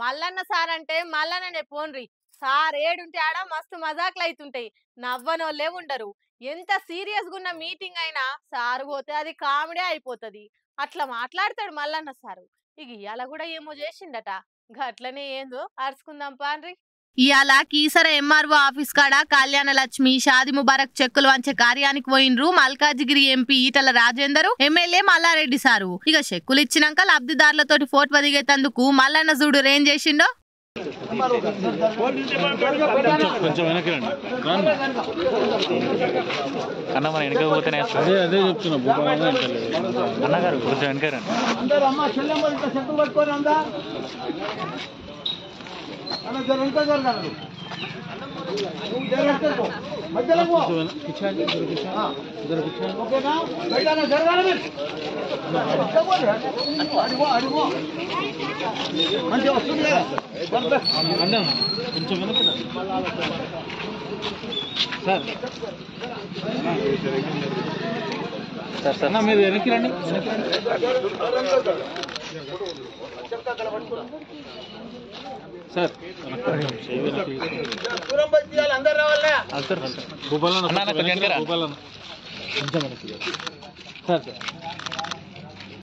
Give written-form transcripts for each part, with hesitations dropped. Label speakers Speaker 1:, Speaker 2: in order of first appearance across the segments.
Speaker 1: Mallanna sir అంటే మల్లన్ననే పోన్రి. Sir ఏడుంటే ఆడ మస్తు మజాకులైతుంటాయి. నవ్వనోళ్ళే ఉండరు. ఎంత సీరియస్‌గున్న మీటింగ్ అయినా సార్ పోతే అది కామెడీ అయిపోతది. అట్లా మాట్లాడతాడు మల్లన్న సారు. ఇగ ఇయాల గూడా ఏమో జేసిండట. గట్లనే ఏందో అరుసుకుందాం పాండ్రి. ఇయాల కీసర ఎంఆర్ఓ ఆఫీస్ కాడ కళ్యాణ లక్ష్మి షాది ముబారక్ చెక్కులు వంచే కార్యానికి పోయినరు Malkajgiri MP Etela Rajender MLA Mallareddy sir. ఇక చెక్కులు ఇచ్చినాక లబ్ధిదారులతోటి ఫోటో దిగేతందుకు మల్లన్న చూడు ఏం చేసిండో.
Speaker 2: కొంచెం వెనక్కి రండి అన్న, మన వెనక పోతేనే అదే చెప్తున్నా అన్నగారు, కొంచెం వెనక రండి. కొంచెం వెనక సార్ సార్ అన్న, మీరు వెనక్కి రండి. సార్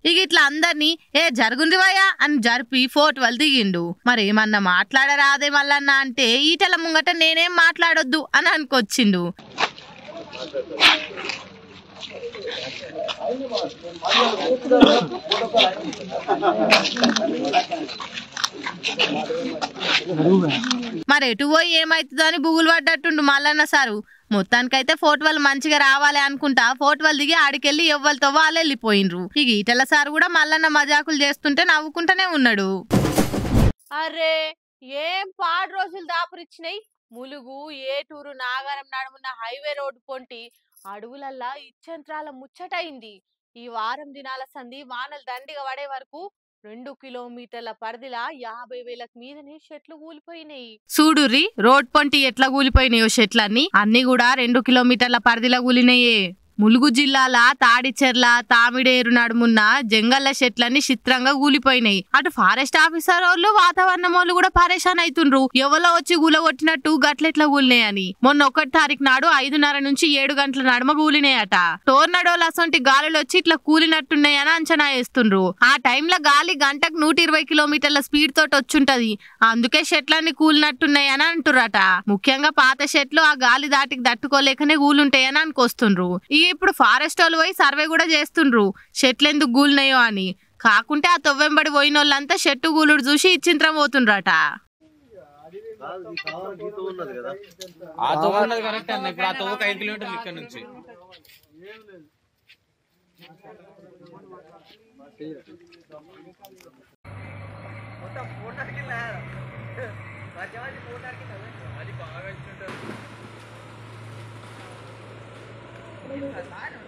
Speaker 2: ఇక ఇట్లా అందరినీ జరుగుందివయ్యా అని జరిపి ఫోటోలు దిగిండు. మరేమన్నా మాట్లాడరాదే మల్లన్న అంటే ఈటల ముంగట నేనేం మాట్లాడొద్దు అని అనుకొచ్చిండు. మరి ఎటు పోయి ఏమైతుందో అని బుగులు పడ్డట్టుండు మల్లన్న సారు. మొత్తానికైతే ఫోటోలు మంచిగా రావాలి అనుకుంటా ఫోటోలు దిగి ఆడికెళ్ళి ఎవ్వరితో వాళ్ళు వెళ్ళిపోయినరు. ఇక ఈటల సారు కూడా మల్లన్న మజాకులు చేస్తుంటే నవ్వుకుంటూనే ఉన్నాడు. అరే ఏం పాడు రోజులు దాపురిచ్చినాయి. ములుగు ఏటూరు నాగారం నడుమున్న హైవే రోడ్డు పొంటి అడవులల్లా ఇచ్చంత్రాల ముచ్చటైంది. ఈ వారం దినాల సంధి వానలు దండిగా పడే వరకు 2 కిలోమీటర్ల పరిధిలా 50,000 మీదనే చెట్లు కూలిపోయినాయి. చూడుర్రి రోడ్ పొంటి ఎట్లా కూలిపోయినాయో చెట్లన్నీ. అన్ని కూడా 2 కిలోమీటర్ల పరిధిలో కూలినాయే. ములుగు జిల్లాల తాడిచెర్ల తామిడేరు నడుమున్న జంగల్ల చెట్లన్నీ చిత్రంగా కూలిపోయినాయి. అటు ఫారెస్ట్ ఆఫీసర్ వాళ్ళు వాతావరణం వాళ్ళు కూడా పరేషాన్ అవుతుండ్రు. ఎవరో వచ్చి కూలగొట్టినట్టు గట్లెట్లా కూలినాయని. మొన్న 1వ తారీఖు నాడు 5:30 నుంచి 7 గంటల నడుమ కూలినాయట. టోర్నడోలు అసొంటి గాలులు వచ్చి ఇట్లా కూలినట్టున్నాయని అంచనా వేస్తుండ్రు. ఆ టైంలో గాలి గంటకు 120 కిలోమీటర్ల స్పీడ్ తోటి వచ్చుంటది. అందుకే చెట్లన్నీ కూలినట్టున్నాయని అంటుర్రట. ముఖ్యంగా పాత చెట్లు ఆ గాలి దాటికి తట్టుకోలేకనే కూలుంటాయని అనుకొస్తుండ్రు. ఇప్పుడు ఫారెస్ట్ వాళ్ళు పోయి సర్వే కూడా చేస్తుండ్రు చెట్లు ఎందుకు గూలినాయో అని. కాకుంటే ఆ తొవ్వెంబడి పోయిన వాళ్ళంతా చెట్టు గూలుడు చూసి ఇచ్చింత్రం పోతుండ్రట. అది బాగా